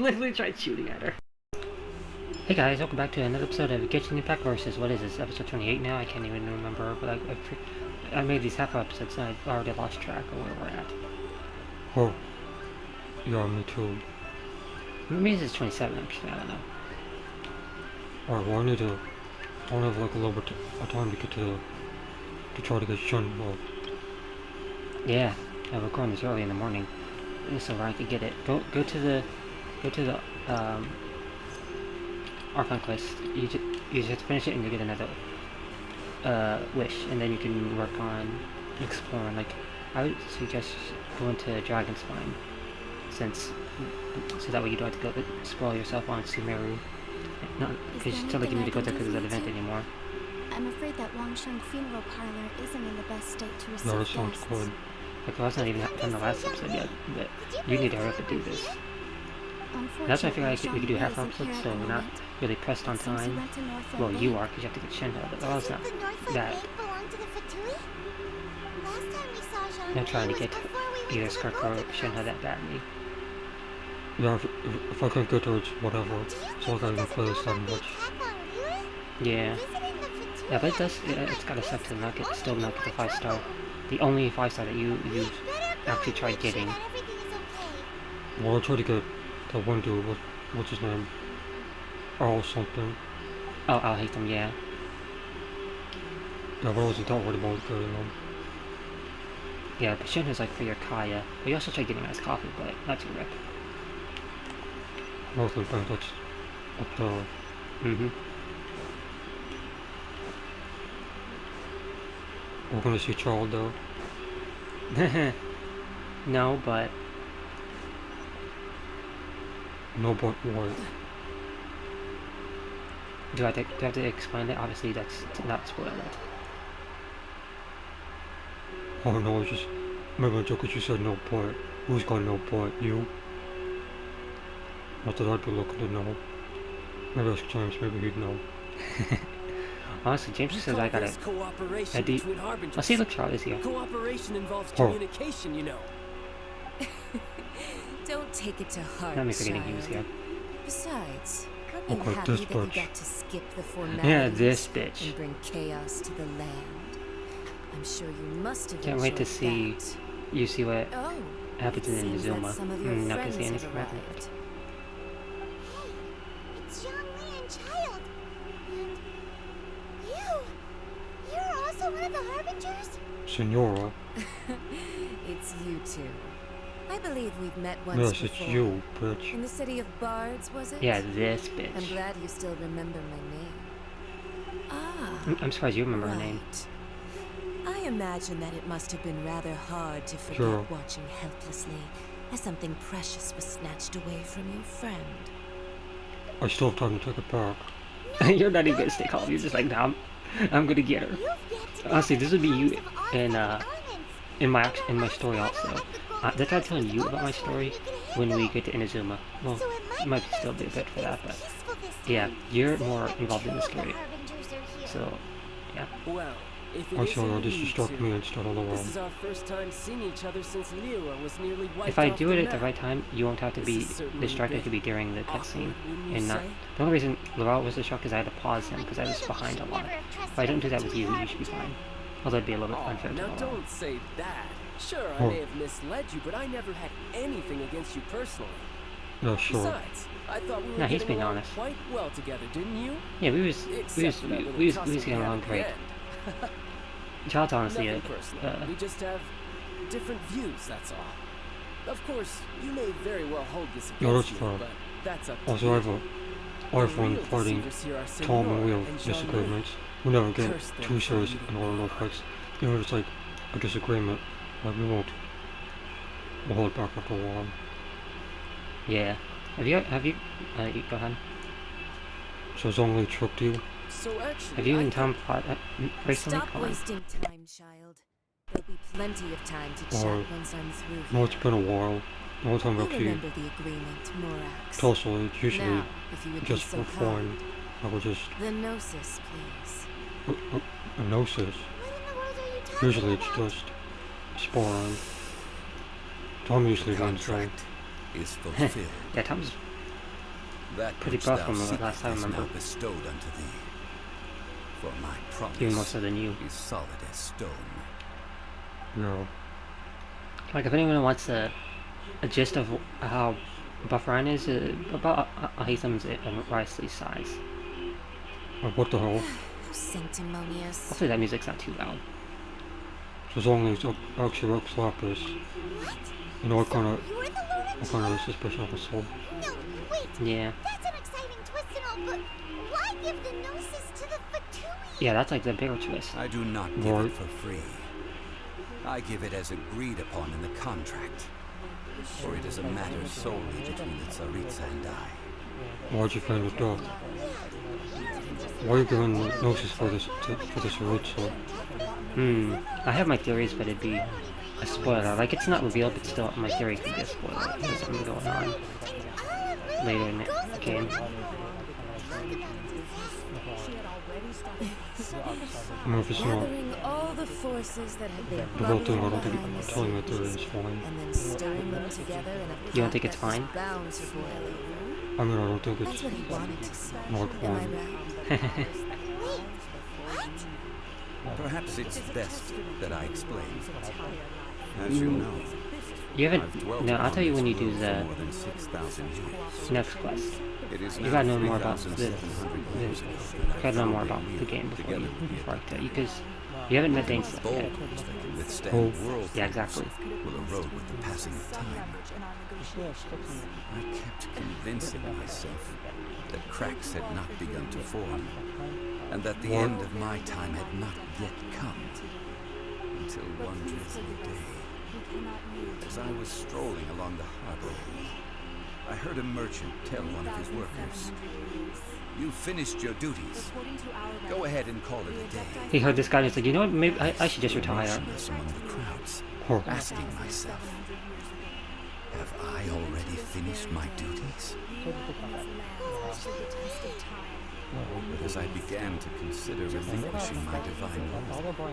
literally tried shooting at her. Hey guys, welcome back to another episode of Genshin Impact versus, what is this, episode 28 now? I can't even remember, but I made these half episodes and I've already lost track of where we're at. Oh, yeah, me too. Maybe this is 27 actually, I don't know. Alright, well I need to have like a little bit of time to get to try to get Shen involved. Yeah, I'm recording this early in the morning, so I could get it. Go to the Archon Quest. You just have to finish it and you get another wish, and then you can work on exploring. Like, I would suggest going to Dragon Spine, so that way you don't have to go spoil yourself on Sumeru. Not because you still like you need to go there because of that event anymore. I'm afraid that Wangshan Funeral Parlor isn't in the best state to receive No, that sounds guests. good. Like, I was not even done the last episode yet, but you need to hurry up and do this. That's why I figured we could do half episodes, so we're not really pressed on time. Well, you are, because you have to get Shenhe, but it's not that. I'm not trying to get either Scarecrow or Shenhe that badly. Yeah, if I can't get there, it's whatever. It's like I can play this that much. Yeah. Yeah, but it's gotta suck to still not get the 5-star. The only 5-star that you actually tried getting. Well, I tried to get that one dude, what's his name? Earl something. Oh, I'll hate them, yeah. Yeah, but I wasn't that worried about getting them. Yeah, but Shenhe's like for your Kaya. But you also tried getting Ice Coffee, but not too rip. Northern Bank, that's up there. Mm-hmm. We're gonna see Charles though. No, but... No, but what? Do I have to explain it? Obviously, that's not spoil it. Oh no, I just remember a joke because you said no but. Who's got no but? You? Not that I'd be looking to know. Maybe ask James, maybe he'd know. Honestly, James says I got it. Oh, see, look, Charles is here. Cooperation involves communication, you know. Don't take it to heart. Not me forgetting he was here. Besides, aren't Okay, you happy this that you bitch. got to skip the formalities Yeah, this bitch. and bring chaos to the land? I'm sure you must have Can't wait to enjoyed see that. you see what Oh, happens it in seems that Inazuma. some of your Not gonna see friends anything have happening. arrived. It's Zhongli and Child. And you're also one of the Harbingers? Senora? It's you two. I believe we've met once Yes, before. it's you, bitch. In the city of Bards, was it? Yeah, this I'm bitch. glad you still remember my name. Ah. I'm surprised you remember her name. Right. I imagine that it must have been rather hard to forget Sure. watching helplessly as something precious was snatched away from your friend. I still have time to take it back. You're not even gonna stay calm. You're just like, nah, I'm gonna get her. Honestly, this would be you in my story also. That's why I'm telling you about my story when we get to Inazuma. Well, it might still be a bit for that, but yeah, you're more involved in the story. So, yeah. Well, if it I isn't saw this you distract two, me instead of the this is wrong. our first time seeing each other since Liyue was nearly wiped If I off do the it at the map. right time, you won't have to This be is certainly distracted. a It could be during the cutscene, awkward, wouldn't you and not. say? The only reason Larell was distracted is I had to pause him because I was behind a lot. If I don't do that with you, you should be fine. Although it'd be a little bit Oh, unfair to now Larell. don't say that. Sure, I Oh. may have misled you, but I never had anything against you personally. Yeah, sure. Besides, I thought we were No, he's getting being along honest. quite well together, didn't you? Yeah, we was getting along at the great. end. Child's honestly Nothing personal. We just have different views, that's all. Of course, you may very well hold this No, against that's me, fine. but that's up to Also, you. I have The one real fighting deceivers here are Tom and Senora Wheel and Zhongli. disagreements. We never get Curse them too for serious leading in all me our on. fights. You know, it's like a disagreement. Like, we'll hold back after a while. Yeah. Have you go ahead. So it's only tricked you? So actually, Have you I and Tom fought recently? Stop Come on. wasting time, child. There'll be plenty of time to chat Or- once I'm through here. No, it's been a while. The whole time You actually, remember the agreement, Morax. also, it's usually Now, if you would just be so for fun. kind. I will just, The Gnosis, please. a gnosis. What in the world are you talking Usually it's about? just sparring. Tom usually wins, right? Contract is fulfilled. Yeah, Tom's That pretty which buff thou from the seekest last time I is now remember. bestowed unto thee. For my promise Even more so than you. is solid as stone. No. Like, if anyone wants a gist of how buff Ryan is, about Haitham's and Risley's size. What the hell? Sanctimonious. Hopefully that music's not too loud. So as long as it actually works like this, you know, I kinda have a suspicion of a soul. No, wait. Yeah. That's an exciting twist and all, but why give the gnosis to the Fatui? Yeah, that's like the bigger twist. I do not give it for free. I give it as agreed upon in the contract. For it is a matter solely between the Tsaritsa and I. Why'd you find it death? Why are you giving the gnosis for this Ritsu? I have my theories, but it'd be a spoiler. Like, it's not revealed, but still, my theory could be a spoiler. There's something going on later in the game. I mean, if it's not Gathering all the forces that have been the whole thing, I bubbling don't think behind the telling that there surface, is fine. and then stirring them together in a You don't pot think it's that was fine? bound to boil over. I mean, I don't think That's it's what he wanted to see. not Am I fine. right? Perhaps it's best that I explain. As you know, You I've haven't... dwelt No, I'll upon tell you this when you do world the for more than 6,000 years. next quest. It is You now gotta know more about the 3,700 years ago that I gotta know more found about a the game before together with before I the tell you, because you haven't met Dane's yet. boulders that can withstand Oh. world Yeah, exactly. will erode with the passing of time. I kept convincing myself that cracks had not begun to form, and that the end of my time had not yet come. Until one dreadful day, as I was strolling along the harbor, I heard a merchant tell one of his workers, "You finished your duties. Go ahead and call it a day." He heard this guy and he's like, you know what, maybe I should just retire. Motionless among the crowds, Huh. asking myself, have I already finished my duties? But as I began to consider relinquishing my divine role,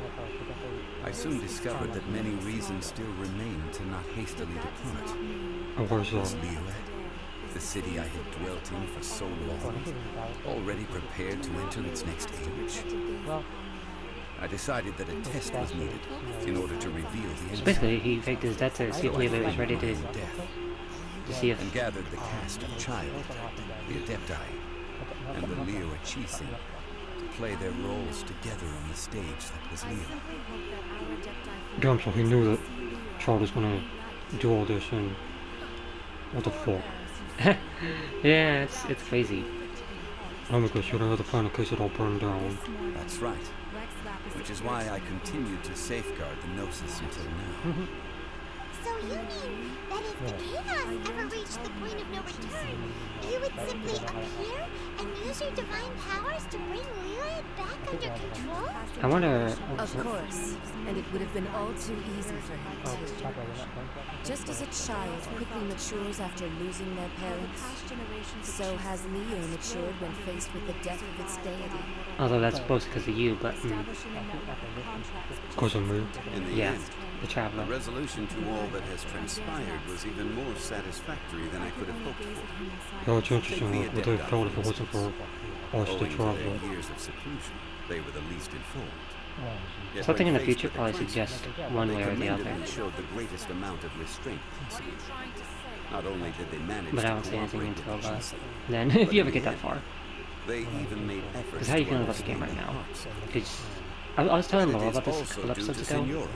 I soon discovered that many reasons still remained to not hastily depart. And where's Was that? Liyue, the city I had dwelt in for so long, already prepared to enter its next age? I decided that a test was needed in order to reveal the So inside. basically, he faked his death to see if Liyue was ready to see if... And gathered the cast of Child, the Adepti, and the Liyue Archon to play their roles together on the stage that was Liyue. Damn, so he knew that Child was gonna do all this and... What the fuck? Yeah, it's crazy. Oh my gosh, you don't have the plan in case it all burned down. That's right. Which is why I continued to safeguard the Gnosis until now. So you mean that if the chaos ever reached the point of no return, you would simply appear and use your divine powers to bring Liyue back under control? I wonder... Of course, and it would have been all too easy for him to. Just as a child quickly matures after losing their parents, so has Liyue matured when faced with the death of its deity. Although that's both because of you, but... Because of me. In the yeah, end, the the Traveler. resolution to all that has transpired was even more satisfactory than I could have hoped for. Yeah, it's interesting what they felt if it wasn't for us, the Owing to Traveler. their years of seclusion, they were the least informed. Yet Something when in the faced future with probably crisis, suggests one they way or the commended other. and showed the greatest amount of restraint possible. Not only did they manage But I to won't say anything cooperate with until Archon, then, if you ever get that far. they even made efforts. Because how are you to feeling about the game right understand now? the hearts. Because I was telling And it Laurel is about this a also couple due episodes to ago, Senora,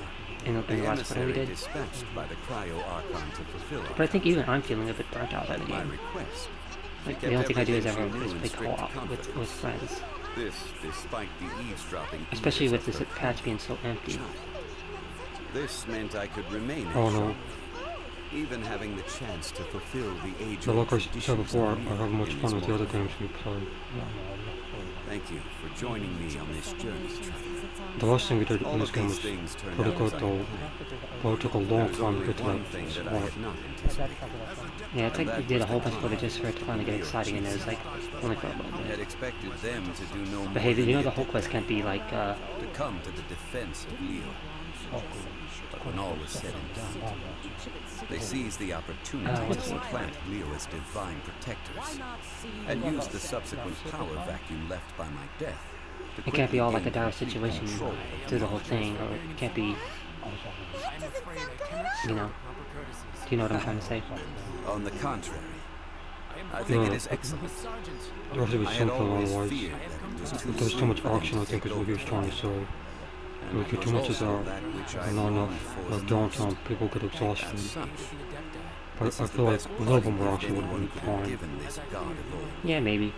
in the the last one we emissary did. dispatched by the Cryo Archon to fulfill our But I think even I'm feeling a bit burnt out by the my game. request. Like, She the only kept thing I do is everything ever she is knew in play strict co-op with confidence. friends. This despite the eavesdropping Especially with ears this of her patch being so empty. child. This meant I could remain Oh at no. Charlotte, even having the chance to fulfill the age So like I said before, I have much fun with the other games we play. Thank you for joining me on this journey, Traveler. The last thing we did All in this of game these was things turned pretty out good as I though, had planned. but it took a long There was time to only get to one that thing that I spot. had not anticipated. Yeah, it's like you did a whole bunch of footage just for it to finally get exciting, and it was like only for a little I had bit. expected them to do no more But hey, than you know the the whole quest can't be like, to come to the defense of Leo. But when all was said and done, they seized the opportunity to supplant Liyue's divine protectors, and used the subsequent power vacuum left by my death. It can't be all like a dire situation through the whole thing, or it can't be, you know. Do you know what I'm trying to say? On the contrary, I think it is excellent. There has to be I had something always otherwise. feared that it was too If there's too much soon action, I think is what he was trying to say. and If you it too much was is also out, that which I and not longed enough, for like the downtime, most. people get exhausted. As such, But this I is the feel like best a little bit more gift action would have anyone been could have fine. given this god of old. Yeah, maybe.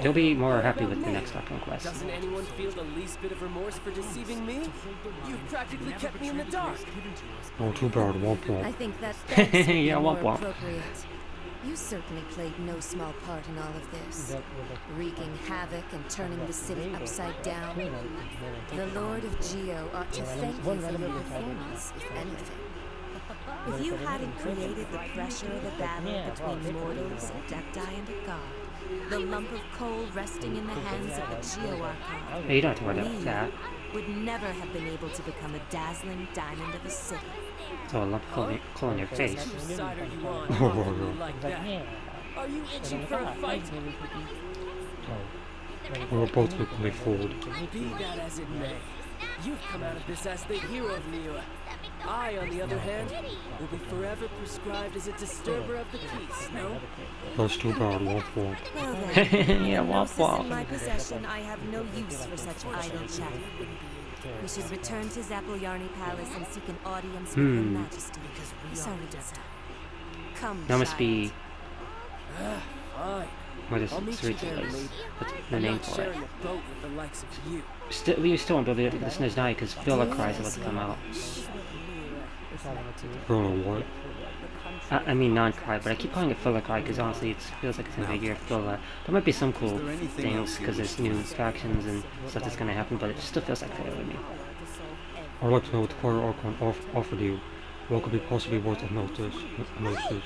You'll be more happy with the next Archon Quest. Doesn't anyone feel the least bit of remorse for deceiving me? You've practically kept me in the dark. Oh, too bad, womp I womp. think that begs to be Yeah, more womp womp. appropriate. You certainly played no small part in all of this, wreaking havoc and turning the city upside down. The Lord of Geo ought to thank you for your performance, if anything. If you hadn't created the pressure of the battle between mortals, Adepti, and a god, the lump of coal resting in the hands of the Geo Archon, Hey, you don't have to worry about Liyue that. would never have been able to become a dazzling diamond of a city. So a lump of coal in your face. Whose side are you on? Oh, Awkwardly yeah. like that. Are you itching for a fight? We were both equally fooled. Be that as it may, you've come out of this as the hero of Liyue. I, on the other hand, will be forever prescribed as a disturber of the peace, no? That's too bad, womp womp. Well then, Yeah, with womp Gnosis womp. in my possession, I have no use for such idle chatter. We should return to Zappoyarni Palace and seek an audience with Her Majesty. Sarita. Come, That must child. be... Fine. What is I'll meet you Sarita's there, place? lady. What's the I'm name not for it? sharing a boat with the likes of you. We still won't be able to listen to this night because Villa Cry's about to come out. Bro, what? I mean non-cry, but I keep calling it Villa Cry because honestly it feels like it's gonna be a year of Villa. There might be some cool there anything things else you because there's wish to new ask? factions and stuff that's gonna happen, but it still feels like Villa to me. I'd like to know what the Choir Archon offered you. What could be possibly worth of notice? Archon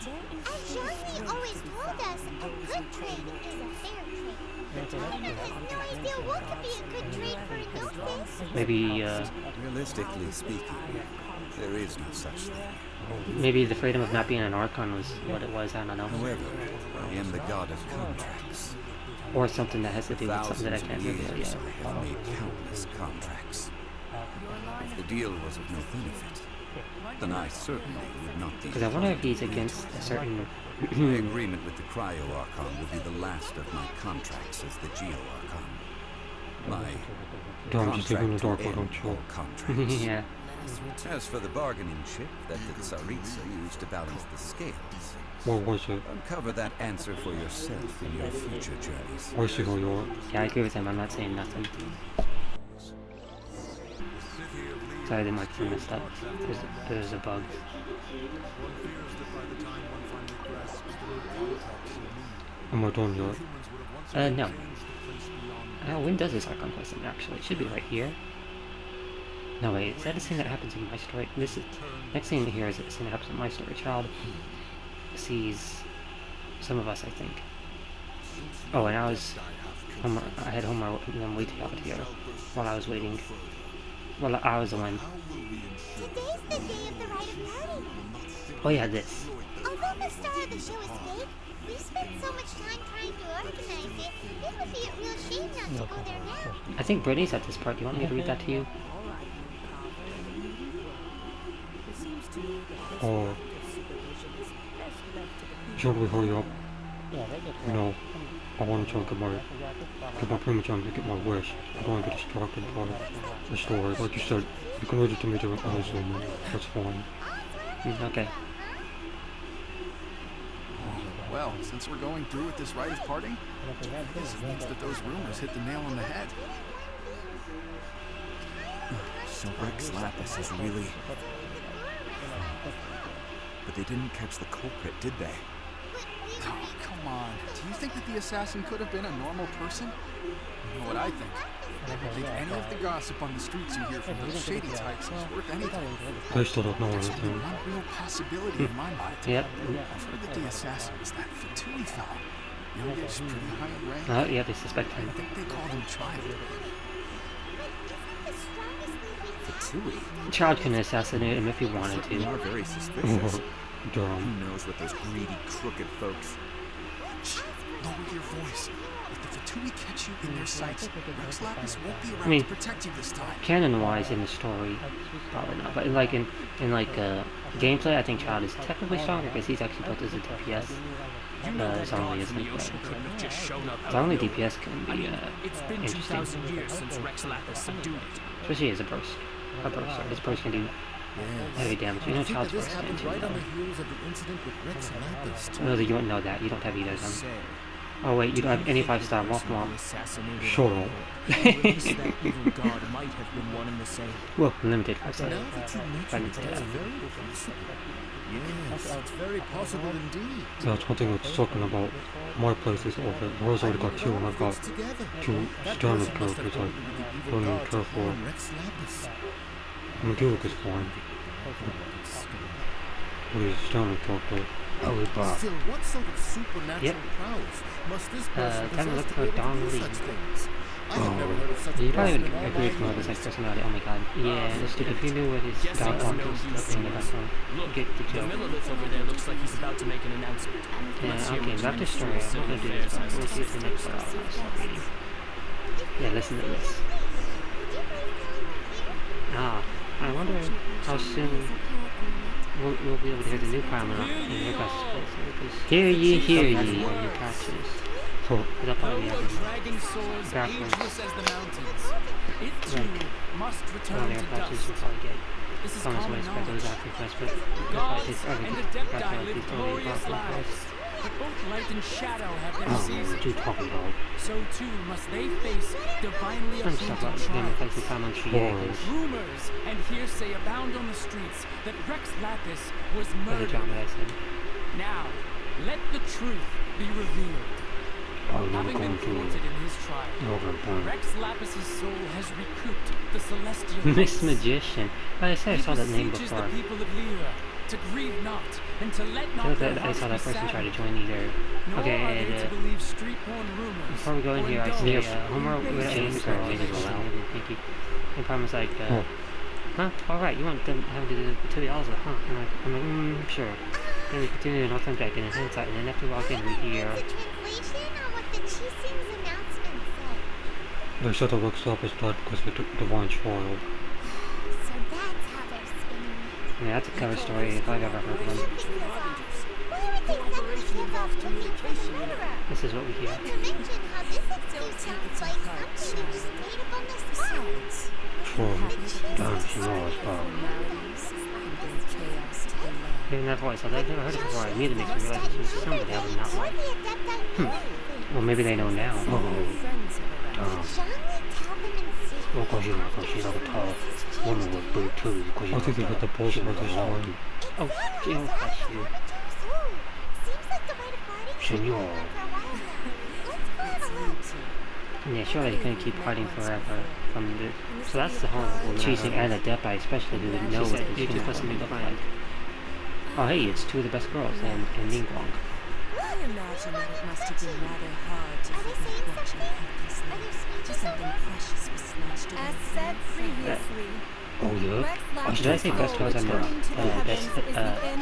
always told us a good trade is a fair trade. Everyone has no idea what could be a good trade for Gnosis. Maybe Realistically speaking, there is no such thing. maybe the freedom of not being an Archon was what it was. I don't know, However, I am the god of contracts. or something that has to do with something that I Thousands of can't reveal years yet. I have made countless contracts. If the deal was of no benefit, then I certainly would not be. Because I wonder if he's against a certain. My agreement with the Cryo Archon will be the last of my contracts as the Geo Archon. My Damn, just leave him in the dark, contract why will don't end all you? contracts. Yeah. As for the bargaining chip that the Tsaritsa used to balance the scales, What was it? uncover that answer for yourself in your future journeys. I see how you are. Yeah, I agree with him. I'm not saying nothing. Sorry, the microphone messed up. There's a bug. Am I done yet? No. When does this Archon Quest end, actually? It should be right here. No, wait, is that a thing that happens in my story? This is... Next thing here is a thing that happens in my story. Child sees some of us, I think. Oh, and I had Homer and them wait out here while I was waiting. Well, I was the one. Today's the day of the rite of parting. Oh yeah, this. Although the star of the show is fake, we spent so much time trying to organize it, it would be a real shame not to go there now. I think Brittany's at this part. Do you want me to read that to you? Oh. Should we hurry up? No. I want to try and get my pretty much on to get my wish. I don't want to get distracted by the story. Like you said, you can read it to me during my Zoom. That's fine. Okay. Well, since we're going through with this rite of parting, this means that those rumors hit the nail on the head. So Rex Lapis is really... But they didn't catch the culprit, did they? Oh, come on. Do you think that the assassin could have been a normal person? You know what I think? I think any of the gossip on the streets you hear from those shady types is worth anything. They still don't know There's only anything. one real possibility in my mind. Yep. I've heard that the assassin was that Fatui fellow. Youngish, pretty high in rank. Yeah, they suspect I him. think they called him Trial. Child can assassinate him if he wanted You to. are very suspicious. Darn. Who knows what those greedy, crooked folks... Lower your voice. If the Fatui catch you in their sights, Rex Lapis won't be around I mean, to protect you this time. Canon-wise in the story, probably not. But like in gameplay, I think Child is technically stronger because he's actually built as a DPS. Zhongli isn't. Zhongli DPS can be interesting, years since Rex Lapis subdued it. especially as a burst. His burst can do heavy damage. You know Child's burst can too. No, you don't know that. You don't have either of them. Oh wait, you don't have any 5-star. Womp womp. Shut up. Well, limited 5-star. If I didn't say that. Yes, it's very possible indeed. That's one thing that's talking about. My place is over. Laura's already got 2 and I've got 2 standard characters I don't even care for. I mean, Gillick is fine. But he's a standard character. Oh, we bought. Still, what sort of supernatural Yep. prowess must this person Time to look possess for to be able Dong to do Li. such things? I have never heard of such a You probably person would in all agree my with more of his years. like personality. Oh my god. Yeah, this dude, if you knew what his dog walk is up in the background, get the The joke. Millilith over there looks like he's about to make an announcement. Yeah, okay, back to story. I'm not gonna do this, but we'll see if the next part I'll stop reading. Yeah, listen to this. Ah, I wonder how soon we'll be able to hear the new Paramount in your guys' place. Because hear ye, or new patches. So, They'll probably have them Dragging swords, backwards. ageless as the mountains. It too must All return their to patches dust. will probably get This is bonus common ways by those knowledge. after quest, but it'll probably take forever And to the get back to Depti like live these early glorious Archon lives. quests. But both light and shadow have their what are seasons. you talking about? So too must they face divinely I'm just talking about appointed them trials. because the Paramount Boys. Rumors and hearsay abound on the streets that Rex Lapis was for the murdered. job that I said. Now, let the truth be revealed. I'm never Having been going to thwarted in his trial, overburn. Rex Lapis's soul has recouped the celestial Miss race. Magician. Like I said, I He saw that name beseeches before. the people of Liyue to grieve not, and to let I not feel their like I hearts saw be that person try to saddened, join either. nor Okay, are they to believe street-born rumors. before we go in or here, I indulge see in Homer with racist a James girl, Earl, James Larell. Earl, and Pinky. And Palm was like, Oh. huh? Alright, you want them having to do the two y'all, huh? I'm like, sure. Then we continue in authentic and in hindsight, and then after we walk in, we hear. The translation on what the Chising's announcement said. They said that Rex Lapis died because of the divine trial. So that's how they're spinning it. Yeah, that's a cover story if I've ever heard one. Why would they suddenly give up looking for the murderer? This is what we hear. Not to mention how this excuse sounds like something you just made up on the spot. Troll. Damn, she knows, Hearing that voice, I've never heard it before. It immediately makes me realize this was somebody I would not like. Well, maybe they know now. Oh, damn. Well, cause she's like a tall woman with big titties. I think they got the bullshit with this line. Oh, Jill, that's you. Senor. Yeah, surely they couldn't keep fighting forever from the... So that's the whole chasing and a Depti, especially who would know what you two plus me behind. Oh hey, it's 2 of the best girls, and Ningguang. I imagine that it must have been rather hard to keep watching helplessly. Just something precious was snatched away. As said previously, Oh yeah? Did I say best girls? I meant best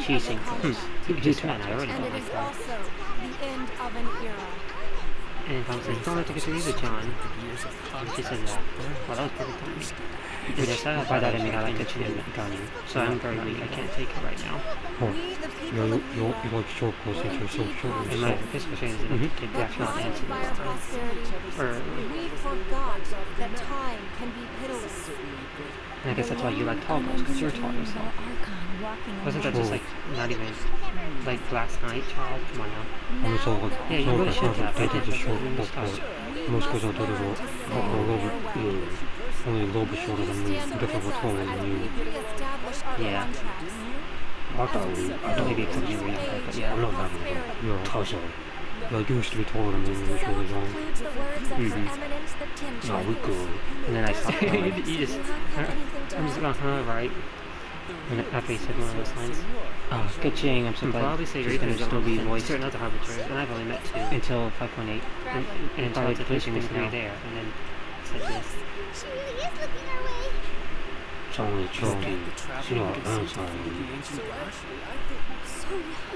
chasing girls. Who's man? I already and got it my is car. also the end of an era. And if I was like, you don't have to get to either, John. She said that. Well, that was perfect timing. Which, by that I mean I like to cheat and gun you. So I'm very weak, I can't take it right now. Oh. We, the Yeah, people of you Liyue, like short girls since you're so short And and my soft. physical strength is enough to dash not blind answer by our this time. prosperity, Or, we forgot that time can be pitiless. and I guess that's why you like tall girls, because you're tall yourself. Wasn't that just like, not even, like last night, child? Come on now. I'm just all like, Yeah, you short really girls should have. have dated the short Mm, girls, stop. but most girls out there are a little bit, only a little bit shorter than me, definitely taller than you. Yeah. I thought Maybe except you were younger, but yeah. I'm not that old. You're a tussle. Like, you used to be taller than me when you was really young. No, we cool. And then I saw you just, I'm just going, right? And after he said one of those lines, Ka-ching, I'm so glad. Probably say you're going to still be voiced. Certain other arbiters, and I've only met 2 until 5.8, and probably pushing this now there, and then said this. She really is looking our way. It's only Charlie. She's not answering. So young.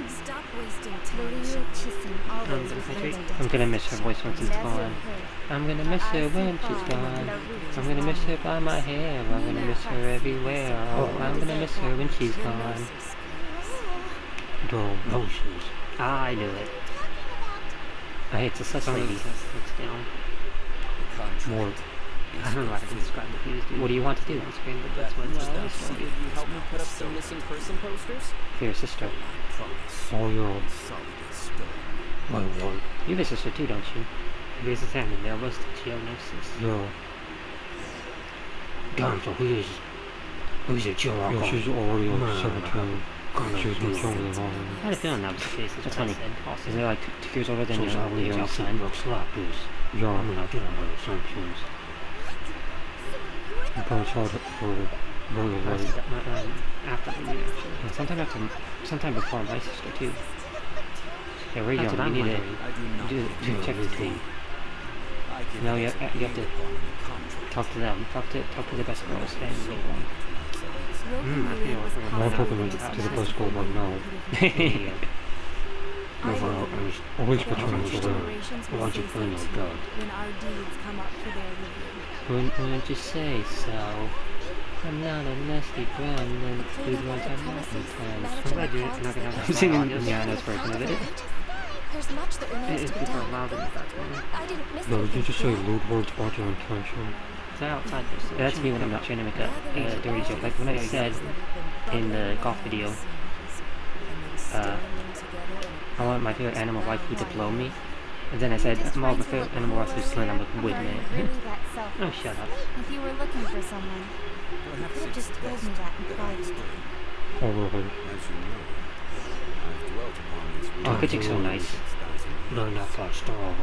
Stop wasting time. I'm gonna miss her voice once it's gone. I'm gonna miss her when she's gone. I'm gonna miss her by my hair. I'm gonna miss her everywhere. Oh, I'm gonna miss her when she's gone. Girl, no shoes. I knew it. I hate to such ladies. More. I don't know how to describe the views. What do you want to do? Screen, but that's what Well, could you help me put up some missing person posters? for your sister. Oh, yeah. My what? You have a sister too, don't you? Raise his hand and there was the geonosis. Yeah. Damn, so who's a Joe? Yeah, she's already like 17. She's much younger than I am. I had a feeling that was the case. That's funny. Is it like 2 years older than your own son? Yeah. I'm not doing my assumptions. My parents had it for very late. After me, actually. Sometime before my sister too. Yeah, we're young. We need to check the team. No, you have to talk to them. Talk to the best girls and leave them. I feel I'm talking to the best girl right now. At least between us there. Once you find your God. When our deeds come up for their review. Wouldn't you say so? I'm not a nasty brown and food ones are mountain times. I'm glad you're not gonna have singing Niana's version of it. There's much that remains to be People are done. loud in the background. I didn't miss No, did you just say anything. lewd words about your intention? Is that outside this? That's me when I'm not trying to make a dirty joke. Like when I said in the golf video, I want my favorite animal waifu to blow me. And then I said, my favorite animal waifu is when I'm like, wait a minute. Really that selfish. Oh, shut up. If you were looking for someone, you could have just told me that in private. Oh, really? Oh, Kuchik's so nice. No, not that star.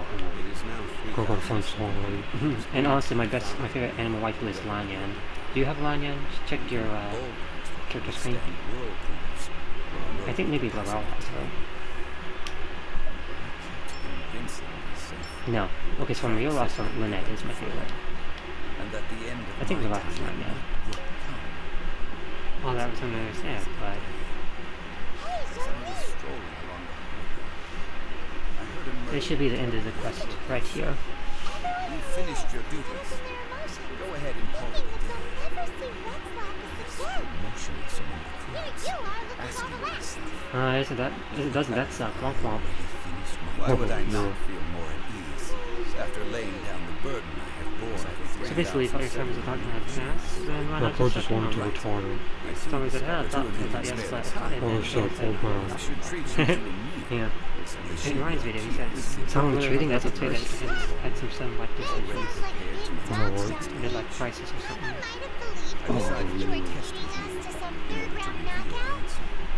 Go gotta find someone. And honestly, my favorite animal waifu is Lanyan. Do you have Lanyan? Check your character screen. I think maybe Larell has her. No. Okay, so from real also Lynette is my favorite. I think Larell has Lanyan. Well, that was something sad, but this should be the end of the quest right here. You finished your duties. Go ahead and call it a day. Motionless among the crowds. Doesn't that suck? Womp womp. Why would I not feel more at ease after laying down the burden I have borne? So basically, if all your servers are talking about fast, then why Yeah, not I just just shut wanted to down? retire. Somebody said, oh, I thought yes, but Or so old man. yeah. In Ryan's video, he said, someone retreating as a twitch had some like decisions. Did like crisis or something.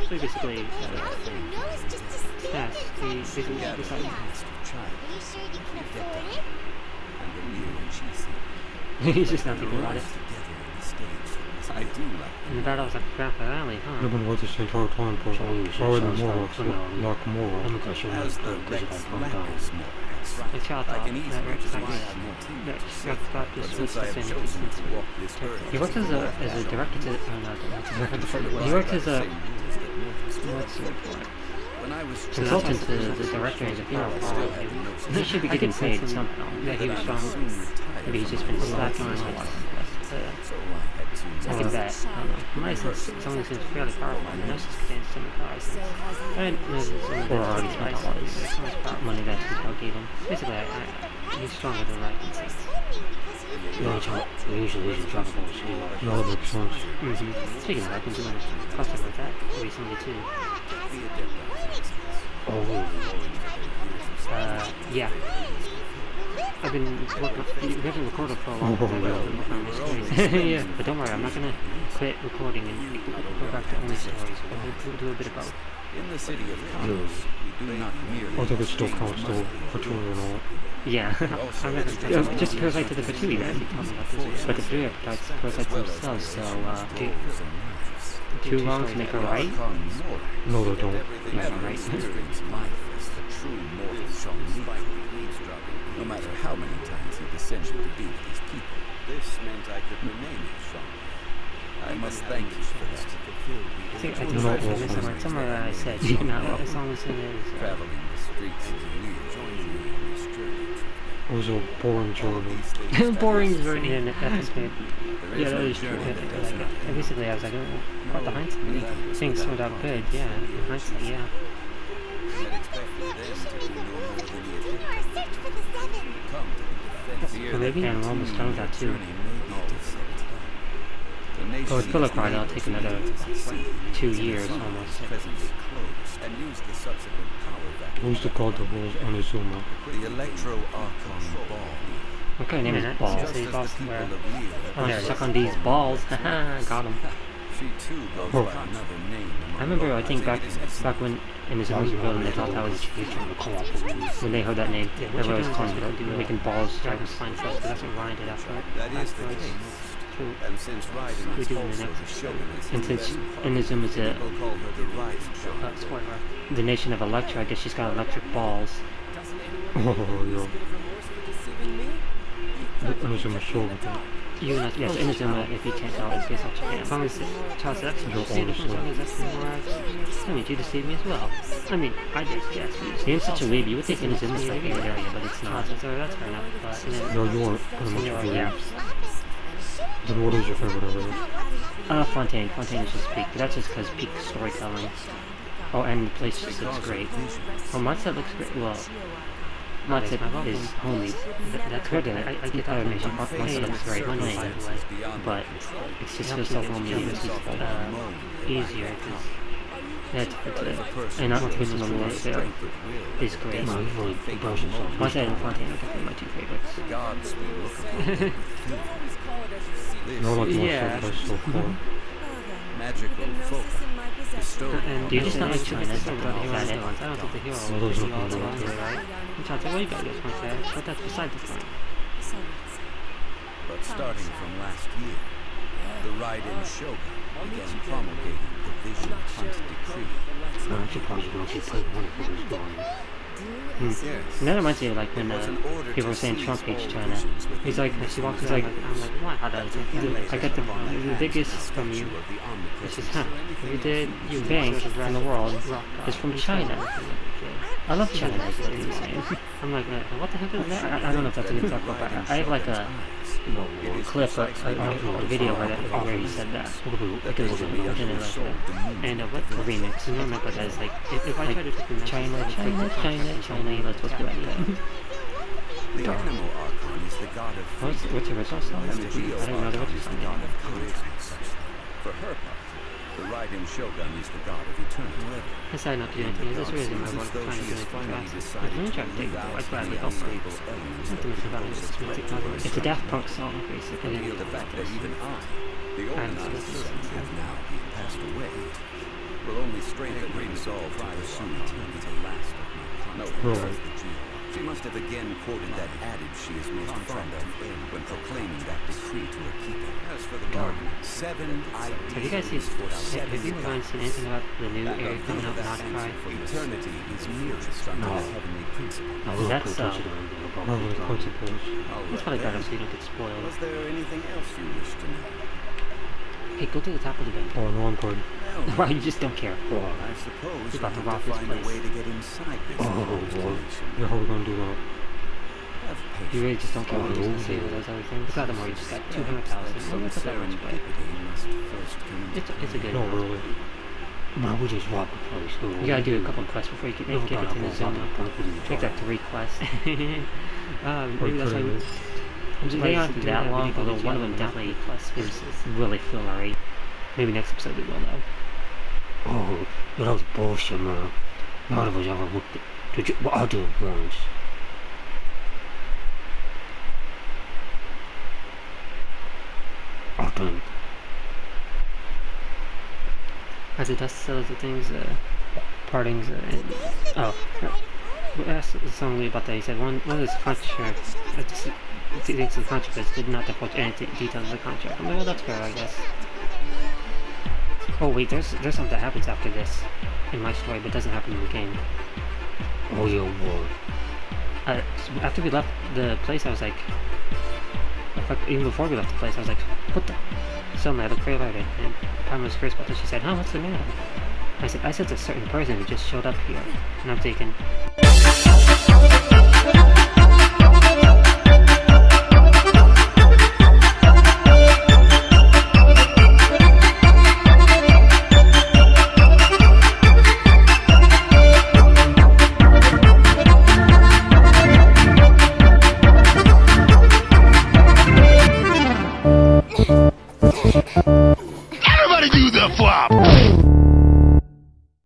So basically, yes, he basically decided. He's just not thinking about it. I do like And the battle was like crap alley, huh? You've been with this the entire time, but already more, like more. I'm a question as the because Rex I come down. Lapis Morax. I shot I off can that easily Rex just got why I'm more team. got But this since I have chosen to walk this earth, He worked as a director to he worked as a what's the word for it? when I was Consultant to the director of the funeral hall. He should be getting paid somehow. That he was strong. Maybe he's just been slacking on his I can bet. I don't know. Gnosis only seems fairly powerful. And Gnosis contains so many powers. I didn't know this Or already spent all this. So much power, money that Intel gave him. Basically, he's stronger than Ryan. We usually use Dragon Ball Z. Yeah, that makes sense. Speaking of, I've been doing cosplay like that recently too. Yeah. I've been working. We haven't recorded for a long time. Yeah, but don't worry, I'm not gonna quit recording and go back to only stories. We'll do a bit of both. in the city of Kalos, we do not merely. I think it still counts though, for two or not. Yeah, I'm gonna just parasite to the Patui guys keep talking about this. But the Patui parasites themselves, so two wrongs make a right? No, they don't. Yeah, right. True mortal shall leave, no matter how many times he descended to be with his people. This meant I could remain in Shang. I must thank you for that. I think I just read this somewhere I said, as long as it is... Traveling the streets of Liyue. It was a boring journey. Boring journey in episode. Yeah, that is true. Like, basically, I was like, oh, what the hindsight? Things turned out good, yeah. In hindsight, yeah. Well, maybe I'm almost done with that too. Oh, with Pillar Cry, that'll take another 2 years almost. Who's the god that was Onizuma? The Electro Archon Ball. Okay, name it balls. Oh, yeah, suck on these balls. Haha, got him. She too goes by another name. I remember, I think back when in his own building, they thought that was when they heard that name. Everyone was calling it, making balls, driving spine stuff. That's what Ryan did after. That is the case. And since Raiden is also the shogunate, and since Inazuma is people call her the Raiden spoiler, the nation of Electra, I guess she's got electric balls. Oh, yeah. Onizuma Shogun. Yes, Inazuma, if you can't tell, is based on Japan. As long as Charles X, you'll see a difference. As long as that's more, I mean, you deceived me as well. I mean, I just guess. You're such a weeb, you would think Inazuma's like an area, but it's not. So that's fair enough. But, No, you are pretty much yeah. Then what is your favorite area? Fontaine. Fontaine is just peak, but that's just because peak storytelling. Oh, and the place just looks great. Oh, Mindset looks great. Well, Mindset is homely. That's good. I get that animation. Mindset looks very plain, but it just feels so homely. It's just easier because and not putting on the list there is great. Mindset and Fontaine are definitely my two favorites. No, like Yeah. so far. magical folk. And do you just not like China? That's not about heroes. I don't think the hero will be all along here, right? Which I'll say, well, you got this point there, but that's beside the point. But starting from last year, the Raiden Shogun began promulgating the Vision Hunt Decree. I'm surprised you don't see play one for this story. Yes. And that reminds me of like when people were saying Trump hates China. He's like, she walks, he's like, I'm like, what? How does it? I got the biggest from you. It's just, you did, you bank around the world is from China. I love China, that's what he's saying. I'm like, what the heck is that? I don't know if that's a good talk about, but I have like a clip, a video where he said that. Because it's in like and what the remix, you remember that is like, if I try to take China, you're not supposed to do anything. The Animal Archon is the god of What's the original song? I don't know the original song. god of courage and such. For her part, the Raiden Shogun is the god of eternity. I decided not to do anything. This reason I wasn't trying to do anything fast. Let me try to take it. I'd gladly help her. It's a Daft Punk song, basically. The fact that even the organizers have now been passed away, will only strengthen her resolve to pursue eternity the last of my content. She must have again quoted that adage she is most fond of when proclaiming that decree to her people. As for the garden, 7 ideas. Have you guys seen, have you guys seen anything about the new area coming out in Occupy? Eternity is nearest unto the heavenly principle. That's Heavenly principles. that's probably better so you don't get spoiled. Was there anything else you wish to know? Hey, go to the top of the building. Oh, no, I'm good. Wow, you just don't care. I suppose He's you about to have rock to this find a place. way to get inside this installation. Yeah, how are we gonna do that? Have You really patience. just don't care what you say with those other things. Look at them all, you just got 200,000. Well, that's not that much, but Must first come into it's a good No, one. really. Man, we just robbed the place. You gotta do a couple quests before you can make it to the zone. Take like 3 quests. Maybe that's why they aren't that long, although one of them definitely is really filler, right? Maybe next episode we will know. Oh, that was bullshit, man. None of us ever looked at what I do once. I think. As it does sells the things, partings, and asked somebody about that. He said one of his contracts, thinks the contract did not divulge any details of the contract. I'm like, well, that's fair, I guess. Oh wait, there's something that happens after this in my story, but doesn't happen in the game. Oh, yeah, what? After we left the place, I was like, even before we left the place, I was like, what the? suddenly I looked very alerted, and Pam was first about that. She said, "Huh, what's the matter?" I said, "I sense a certain person who just showed up here," and I'm thinking,